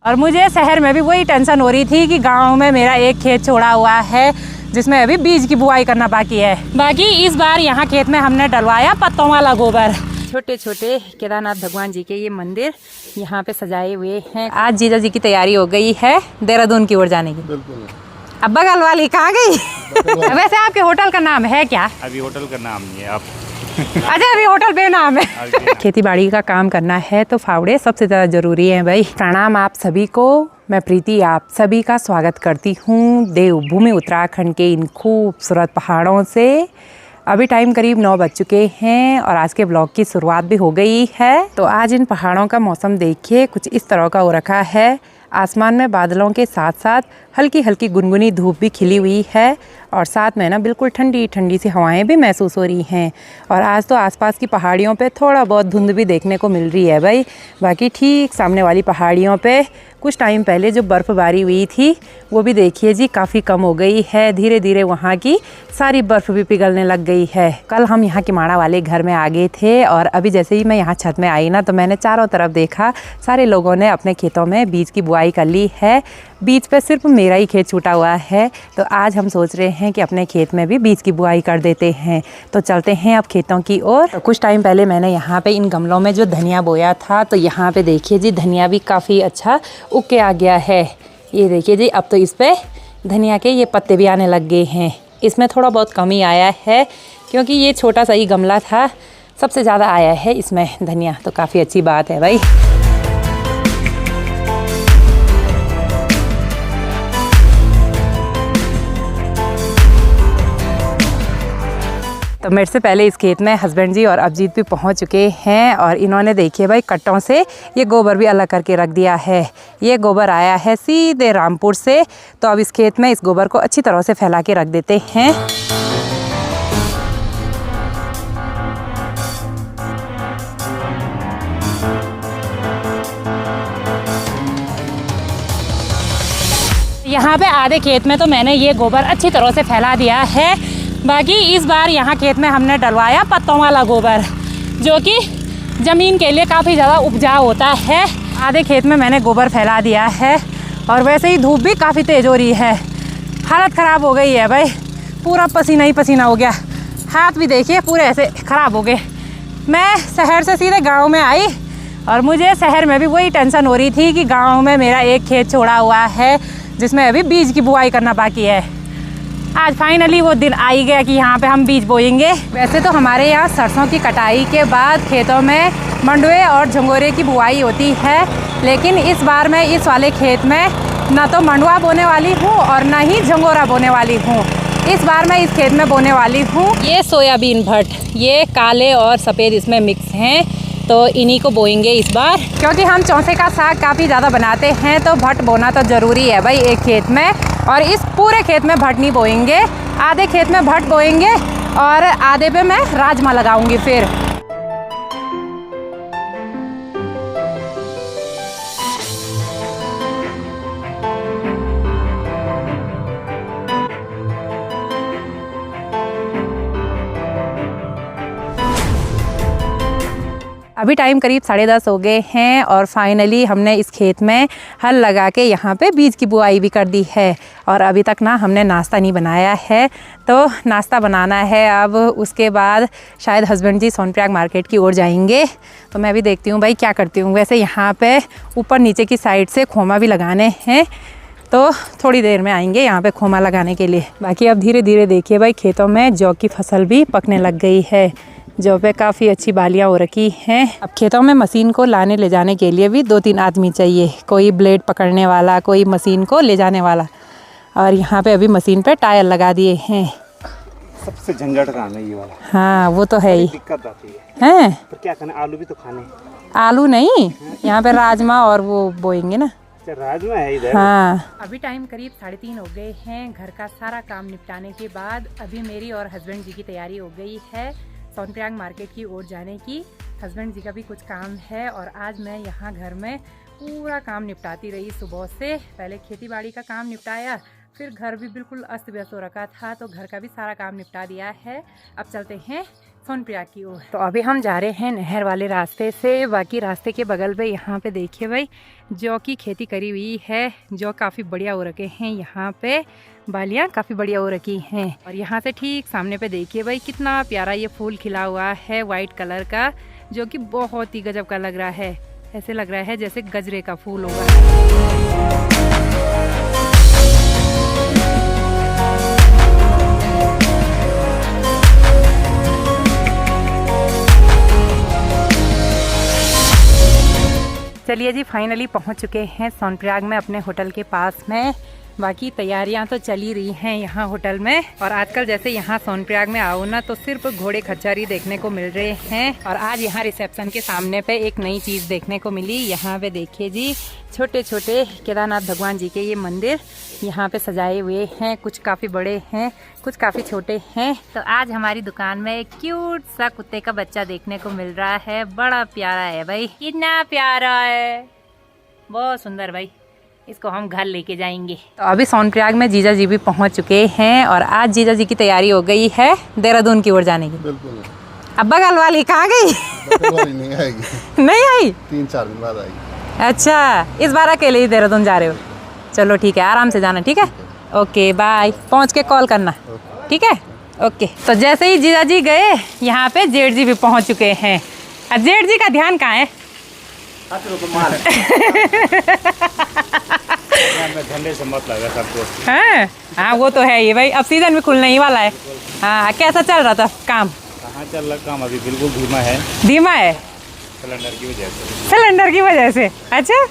और मुझे शहर में भी वही टेंशन हो रही थी कि गांव में मेरा एक खेत छोड़ा हुआ है जिसमें अभी बीज की बुआई करना बाकी है। बाकी इस बार यहाँ खेत में हमने डलवाया पत्तों वाला गोबर। छोटे छोटे केदारनाथ भगवान जी के ये मंदिर यहाँ पे सजाए हुए हैं। आज जीजा जी की तैयारी हो गई है देहरादून की ओर जाने की। बिल्कुल। अब बगल वाली कहाँ गई? वैसे आपके होटल का नाम है क्या? अभी होटल का नाम नहीं है आप अच्छा अभी होटल बेनाम है। खेती बाड़ी का काम करना है तो फावड़े सबसे ज़्यादा ज़रूरी है भाई। प्रणाम आप सभी को, मैं प्रीति आप सभी का स्वागत करती हूँ देवभूमि उत्तराखंड के इन खूबसूरत पहाड़ों से। अभी टाइम करीब 9 बज चुके हैं और आज के ब्लॉग की शुरुआत भी हो गई है। तो आज इन पहाड़ों का मौसम देखिए कुछ इस तरह का हो रखा है। आसमान में बादलों के साथ साथ हल्की हल्की गुनगुनी धूप भी खिली हुई है और साथ में ना बिल्कुल ठंडी ठंडी सी हवाएं भी महसूस हो रही हैं। और आज तो आसपास की पहाड़ियों पे थोड़ा बहुत धुंध भी देखने को मिल रही है भाई। बाकी ठीक सामने वाली पहाड़ियों पे कुछ टाइम पहले जो बर्फ़बारी हुई थी वो भी देखिए जी काफ़ी कम हो गई है। धीरे धीरे वहाँ की सारी बर्फ़ भी पिघलने लग गई है। कल हम यहाँ किमाड़ा वाले घर में आ गए थे और अभी जैसे ही मैं यहाँ छत में आई ना तो मैंने चारों तरफ देखा सारे लोगों ने अपने खेतों में बीज की बुआई कर ली है। बीज पे सिर्फ मेरा ही खेत छूटा हुआ है तो आज हम सोच रहे हैं कि अपने खेत में भी बीज की बुआई कर देते हैं। तो चलते हैं अब खेतों की ओर। तो कुछ टाइम पहले मैंने यहाँ पे इन गमलों में जो धनिया बोया था तो यहाँ पे देखिए जी धनिया भी काफ़ी अच्छा उग के आ गया है। ये देखिए जी अब तो इस पे धनिया के ये पत्ते भी आने लग गए हैं। इसमें थोड़ा बहुत कमी आया है क्योंकि ये छोटा सा ही गमला था, सबसे ज़्यादा आया है इसमें धनिया, तो काफ़ी अच्छी बात है भाई। तो मेरे से पहले इस खेत में हस्बैंड जी और अभिजीत भी पहुंच चुके हैं और इन्होंने देखिए भाई कट्टों से ये गोबर भी अलग करके रख दिया है। ये गोबर आया है सीधे रामपुर से। तो अब इस खेत में इस गोबर को अच्छी तरह से फैला के रख देते हैं। यहाँ पे आधे खेत में तो मैंने ये गोबर अच्छी तरह से फैला दिया है। बाकी इस बार यहाँ खेत में हमने डलवाया पत्तों वाला गोबर जो कि ज़मीन के लिए काफ़ी ज़्यादा उपजाऊ होता है। आधे खेत में मैंने गोबर फैला दिया है और वैसे ही धूप भी काफ़ी तेज़ हो रही है। हालत ख़राब हो गई है भाई, पूरा पसीना ही पसीना हो गया। हाथ भी देखिए पूरे ऐसे ख़राब हो गए। मैं शहर से सीधे गाँव में आई और मुझे शहर में भी वही टेंशन हो रही थी कि गाँव में मेरा एक खेत छोड़ा हुआ है जिसमें अभी बीज की बुआई करना बाकी है। आज फाइनली वो दिन आ ही गया कि यहाँ पे हम बीज बोएंगे। वैसे तो हमारे यहाँ सरसों की कटाई के बाद खेतों में मंडुए और झंगोरे की बुआई होती है, लेकिन इस बार मैं इस वाले खेत में ना तो मंडुआ बोने वाली हूँ और ना ही झंगोरा बोने वाली हूँ। इस बार मैं इस खेत में बोने वाली हूँ ये सोयाबीन भट्ट, ये काले और सफ़ेद इसमें मिक्स हैं तो इन्हीं को बोएंगे इस बार। क्योंकि हम चौसे का साग काफ़ी ज़्यादा बनाते हैं तो भट्ट बोना तो ज़रूरी है भाई एक खेत में। और इस पूरे खेत में भट्ट नहीं बोएंगे, आधे खेत में भट्ट बोएंगे और आधे पे मैं राजमा लगाऊंगी फिर। अभी टाइम करीब 10:30 हो गए हैं और फाइनली हमने इस खेत में हल लगा के यहाँ पे बीज की बुआई भी कर दी है। और अभी तक ना हमने नाश्ता नहीं बनाया है तो नाश्ता बनाना है। अब उसके बाद शायद हस्बैंड जी सोनप्रयाग मार्केट की ओर जाएंगे तो मैं भी देखती हूँ भाई क्या करती हूँ। वैसे यहाँ पे ऊपर नीचे की साइड से खोमा भी लगाने हैं तो थोड़ी देर में आएंगे यहाँ पे खोमा लगाने के लिए। बाकी अब धीरे धीरे देखिए भाई खेतों में जौ की फसल भी पकने लग गई है। जौ पे काफ़ी अच्छी बालियाँ हो रखी हैं। अब खेतों में मशीन को लाने ले जाने के लिए भी 2-3 आदमी चाहिए, कोई ब्लेड पकड़ने वाला, कोई मशीन को ले जाने वाला। और यहाँ पे अभी मशीन पे टायर लगा दिए हैं। सबसे झंझट काम है ये वाला। हाँ वो तो है ही, दिक्कत आती है। हैं पर क्या करना, आलू भी तो खाने। आलू नहीं, यहाँ पे राजमा और वो बोएंगे ना। राजमा है इधर। हाँ अभी टाइम करीब 3:30 हो गए हैं। घर का सारा काम निपटाने के बाद अभी मेरी और हस्बैंड जी की तैयारी हो गई है सोनप्रयाग मार्केट की ओर जाने की। हस्बैंड जी का भी कुछ काम है और आज मैं यहाँ घर में पूरा काम निपटाती रही सुबह से। पहले खेती बाड़ी का काम निपटाया, फिर घर भी बिल्कुल अस्त व्यस्त हो रखा था तो घर का भी सारा काम निपटा दिया है। अब चलते हैं सोनप्रयाग की ओर। तो अभी हम जा रहे हैं नहर वाले रास्ते से। बाकी रास्ते के बगल पे यहाँ पे देखिए भाई जौ की खेती करी हुई है। जौ काफ़ी बढ़िया हो रखे हैं, यहाँ पे बालियाँ काफ़ी बढ़िया हो रखी हैं। और यहाँ से ठीक सामने पे देखिए भाई कितना प्यारा ये फूल खिला हुआ है वाइट कलर का, जो कि बहुत ही गजब का लग रहा है। ऐसे लग रहा है जैसे गजरे का फूल होगा। चलिए जी, फाइनली पहुंच चुके हैं सोनप्रयाग में अपने होटल के पास में। बाकी तैयारियां तो चली रही हैं यहाँ होटल में। और आजकल जैसे यहाँ सोनप्रयाग में आओ ना तो सिर्फ घोड़े खच्चर ही देखने को मिल रहे हैं। और आज यहाँ रिसेप्शन के सामने पे एक नई चीज़ देखने को मिली। यहाँ पे देखिए जी छोटे छोटे केदारनाथ भगवान जी के ये मंदिर यहाँ पे सजाए हुए हैं। कुछ काफ़ी बड़े हैं, कुछ काफ़ी छोटे हैं। तो आज हमारी दुकान में एक क्यूट सा कुत्ते का बच्चा देखने को मिल रहा है। बड़ा प्यारा है भाई, कितना प्यारा है, बहुत सुंदर भाई। इसको हम घर लेके जाएंगे। तो अभी सोनप्रयाग में जीजा जी भी पहुंच चुके हैं और आज जीजा जी की तैयारी हो गई है देहरादून की ओर जाने की। बिल्कुल। अब बगल वाली कहाँ गई? नहीं आएगी। नहीं आई? 3-4 दिन बाद आएगी। अच्छा, इस बार अकेले ही देहरादून जा रहे हो? चलो ठीक है, आराम से जाना। ठीक है, ओके बाय। पहुँच के कॉल करना, ठीक है? ओके। तो जैसे ही जीजा जी गए यहाँ पे जेठ जी भी पहुँच चुके हैं। जेठ जी का ध्यान कहाँ है? झंडे से मत लगा सबको। हाँ हाँ, वो तो है ही भाई, अब सीजन भी खुलने ही वाला है। हाँ, कैसा चल रहा था काम? कहाँ चल रहा काम? अभी बिल्कुल धीमा है। धीमा है सिलेंडर की वजह से। सिलेंडर की वजह से? अच्छा,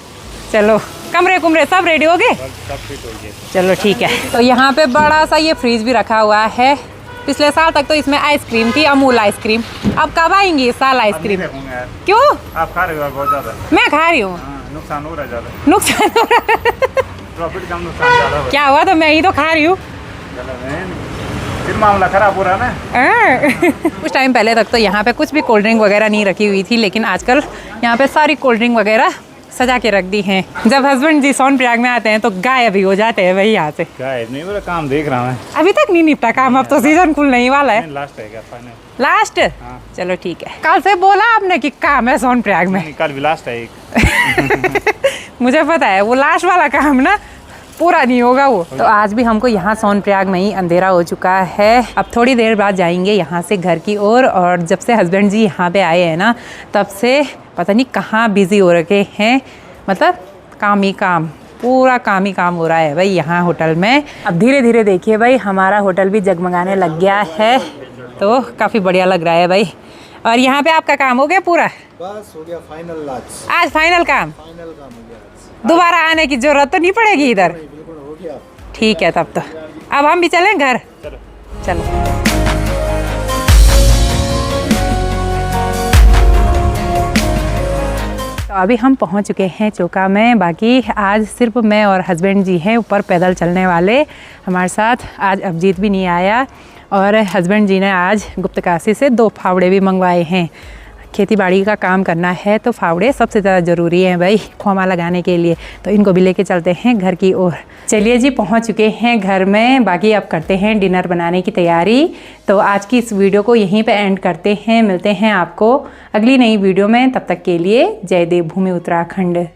चलो कमरे कुमरे सब रेडी हो गए? सब फिट हो गए। चलो ठीक है। तो यहाँ पे बड़ा सा ये फ्रीज भी रखा हुआ है। पिछले साल तक तो इसमें आइसक्रीम थी, अमूल आइसक्रीम। अब कब आएंगी इस साल आइसक्रीम? क्यों? आप खा रहे हो बहुत ज्यादा? मैं खा रही हूँ। नुकसान हो रहा है ज्यादा। नुकसान हो रहा है? प्रॉफिट कम, नुकसान ज्यादा। क्या हुआ? तो मैं ही तो खा रही हूँ। फिर मामला खराब हो रहा है ना। कुछ टाइम पहले तक तो यहाँ पे कुछ भी कोल्ड ड्रिंक वगैरह नहीं रखी हुई थी, लेकिन आजकल यहाँ पे सारी कोल्ड ड्रिंक वगैरह सजा के रख दी हैं। जब हस्बैंड जी सोनप्रयाग में आते हैं तो गायब भी हो जाते हैं वही यहाँ से। गायब नहीं, मेरा काम देख रहा हूँ। अभी तक नहीं निपटा काम, अब तो सीजन खुलने ही वाला है। लास्ट है क्या? Final last? हाँ। चलो ठीक है। कल से बोला आपने कि काम है सोनप्रयाग में। कल भी लास्ट है एक। मुझे पता है वो लास्ट वाला काम ना पूरा नहीं होगा वो। तो आज भी हमको यहाँ सोनप्रयाग में ही अंधेरा हो चुका है। अब थोड़ी देर बाद जाएंगे यहाँ से घर की ओर। और जब से हस्बैंड जी यहाँ पे आए हैं ना, तब से पता नहीं कहाँ बिजी हो रखे हैं। मतलब काम ही काम, पूरा काम ही काम हो रहा है भाई यहाँ होटल में। अब धीरे धीरे देखिए भाई हमारा होटल भी जगमगाने लग गया है, तो काफ़ी बढ़िया लग रहा है भाई। और यहाँ पे आपका काम हो गया पूरा? बस हो गया फाइनल। आज फाइनल काम? फाइनल काम हो गया आज। दोबारा आने की जरूरत तो नहीं पड़ेगी इधर? बिल्कुल हो गया। ठीक है, तब तो अब हम भी चलें घर। चलो। तो अभी हम पहुंच चुके हैं चोका में। बाकी आज सिर्फ मैं और हस्बैंड जी हैं ऊपर पैदल चलने वाले। हमारे साथ आज अभिजीत भी नहीं आया। और हस्बैंड जी ने आज गुप्तकाशी से 2 फावड़े भी मंगवाए हैं। खेती बाड़ी का काम करना है तो फावड़े सबसे ज़्यादा ज़रूरी हैं भाई खोमा लगाने के लिए। तो इनको भी लेके चलते हैं घर की ओर। चलिए जी, पहुंच चुके हैं घर में। बाकी अब करते हैं डिनर बनाने की तैयारी। तो आज की इस वीडियो को यहीं पे एंड करते हैं। मिलते हैं आपको अगली नई वीडियो में। तब तक के लिए जय देवभूमि उत्तराखंड।